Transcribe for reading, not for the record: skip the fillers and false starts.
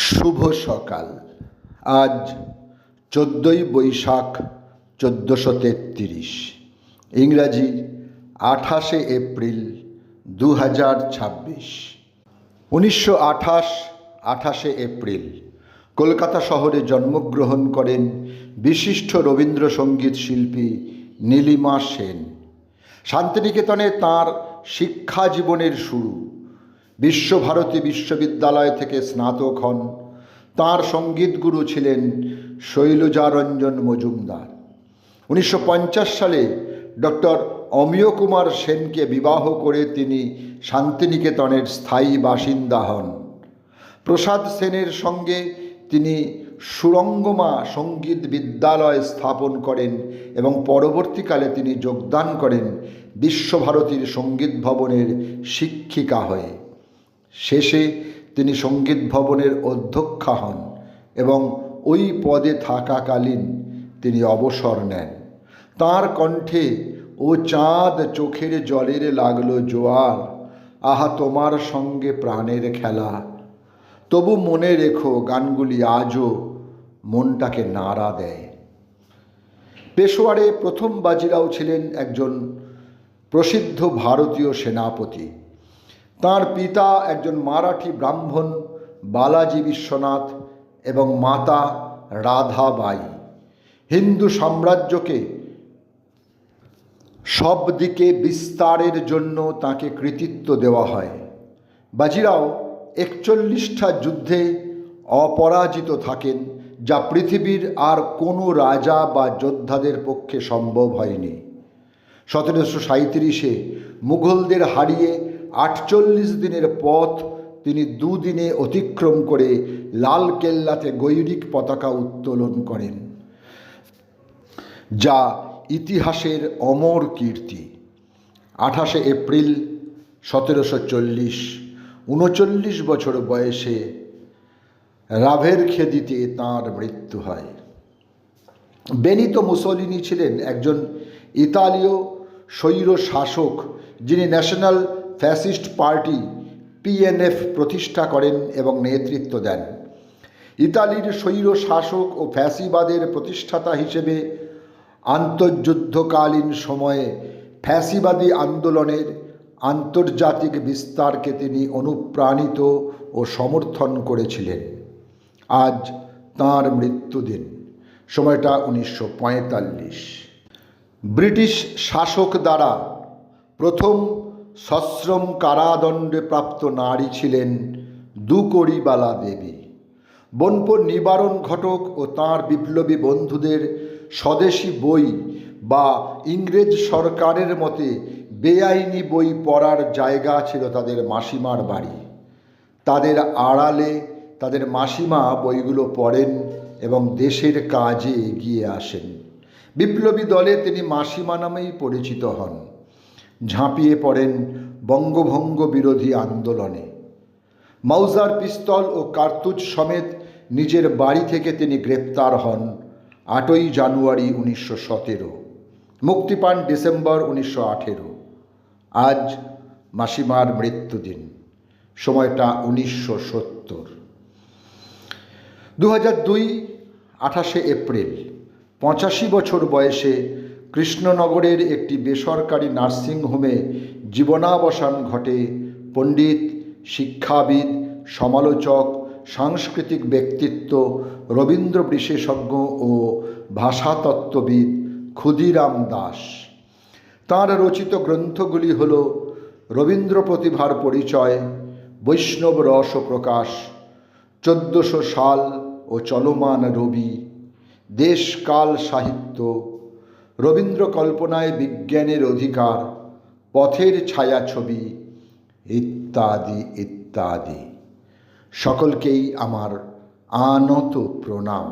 শুভ সকাল। আজ 14ই বৈশাখ 1433, ইংরাজি 28শে এপ্রিল 2026। 1928 এপ্রিল কলকাতা শহরে জন্মগ্রহণ করেন বিশিষ্ট রবীন্দ্রসঙ্গীত শিল্পী নীলিমা সেন। শান্তিনিকেতনে তাঁর শিক্ষা জীবনের শুরু। বিশ্বভারতী বিশ্ববিদ্যালয় থেকে স্নাতক হন। তাঁর সঙ্গীতগুরু ছিলেন শৈলজারঞ্জন মজুমদার। 1950 সালে ডক্টর অমিয় কুমার সেনকে বিবাহ করে তিনি শান্তিনিকেতনের স্থায়ী বাসিন্দা হন। প্রসাদ সেনের সঙ্গে তিনি সুরঙ্গমা সঙ্গীত বিদ্যালয় স্থাপন করেন এবং পরবর্তীকালে তিনি যোগদান করেন বিশ্বভারতীর সঙ্গীত ভবনের শিক্ষিকা হয়ে। শেষে তিনি সঙ্গীত ভবনের অধ্যক্ষা হন এবং ওই পদে থাকাকালীন তিনি অবসর নেন। তাঁর কণ্ঠে ও চাঁদ চোখের জলের লাগলো জোয়ার, আহা তোমার সঙ্গে প্রাণের খেলা, তবু মনে রেখো গানগুলি আজও মনটাকে নাড়া দেয়। পেশোয়ারে প্রথম বাজিরাও ছিলেন একজন প্রসিদ্ধ ভারতীয় সেনাপতি। তাঁর পিতা একজন মারাঠি ব্রাহ্মণ বালাজি বিশ্বনাথ এবং মাতা রাধাবাই। হিন্দু সাম্রাজ্যকে সব দিকে বিস্তারের জন্য তাকে কৃতিত্ব দেওয়া হয়। বাজিরাও 41টা যুদ্ধে অপরাজিত থাকেন, যা পৃথিবীর আর কোনো রাজা বা যোদ্ধাদের পক্ষে সম্ভব হয়নি। 1737 মুঘলদের হারিয়ে 48 দিনের পথ তিনি দুদিনে অতিক্রম করে লালকেল্লাতে গৈরিক পতাকা উত্তোলন করেন, যা ইতিহাসের অমর কীর্তি। 28শে এপ্রিল 1740 39 বছর বয়সে রাভেরখেদিতে তাঁর মৃত্যু হয়। বেনিতো মুসোলিনি ছিলেন একজন ইতালীয় স্বৈর শাসক, যিনি ন্যাশনাল ফ্যাসিস্ট পার্টি PNF প্রতিষ্ঠা করেন এবং নেতৃত্ব দেন। ইতালির স্বৈর শাসক ও ফ্যাসিবাদের প্রতিষ্ঠাতা হিসেবে আন্তর্যুদ্ধকালীন সময়ে ফ্যাসিবাদী আন্দোলনের আন্তর্জাতিক বিস্তারকে তিনি অনুপ্রাণিত ও সমর্থন করেছিলেন। আজ তাঁর মৃত্যুদিন, সময়টা 1945। ব্রিটিশ শাসক দ্বারা প্রথম সশ্রম কারাদণ্ডে প্রাপ্ত নারী ছিলেন দুকড়িবালা দেবী। বনপো নিবারণ ঘটক ও তাঁর বিপ্লবী বন্ধুদের স্বদেশী বই বা ইংরেজ সরকারের মতে বেআইনি বই পড়ার জায়গা ছিল তাদের মাসিমার বাড়ি। তাদের আড়ালে তাদের মাসিমা বইগুলো পড়েন এবং দেশের কাজে এগিয়ে আসেন। বিপ্লবী দলে তিনি মাসিমা নামেই পরিচিত হন। ঝাঁপিয়ে পড়েন বঙ্গভঙ্গ বিরোধী আন্দোলনে। মাউজার পিস্তল ও কার্তুজ সমেত নিজের বাড়ি থেকে তিনি গ্রেপ্তার হন 8ই জানুয়ারি 1917। মুক্তি পান ডিসেম্বর 1918। আজ মাসিমার মৃত্যুদিন, সময়টা 1970। 2002 28শে এপ্রিল 85 বছর বয়সে কৃষ্ণনগরের একটি বেসরকারি নার্সিংহোমে জীবনাবসান ঘটে পণ্ডিত, শিক্ষাবিদ, সমালোচক, সাংস্কৃতিক ব্যক্তিত্ব, রবীন্দ্র বিশেষজ্ঞ ও ভাষাতত্ত্ববিদ ক্ষুদিরাম দাস। তাঁর রচিত গ্রন্থগুলি হল রবীন্দ্র প্রতিভার পরিচয়, বৈষ্ণব রস প্রকাশ, 1400 সাল ও চলমান রবি, দেশকাল সাহিত্য, রবীন্দ্র কল্পনায় বিজ্ঞানের অধিকার, পথের ছায়াছবি ইত্যাদি ইত্যাদি। সকলকেই আমার আনত প্রণাম।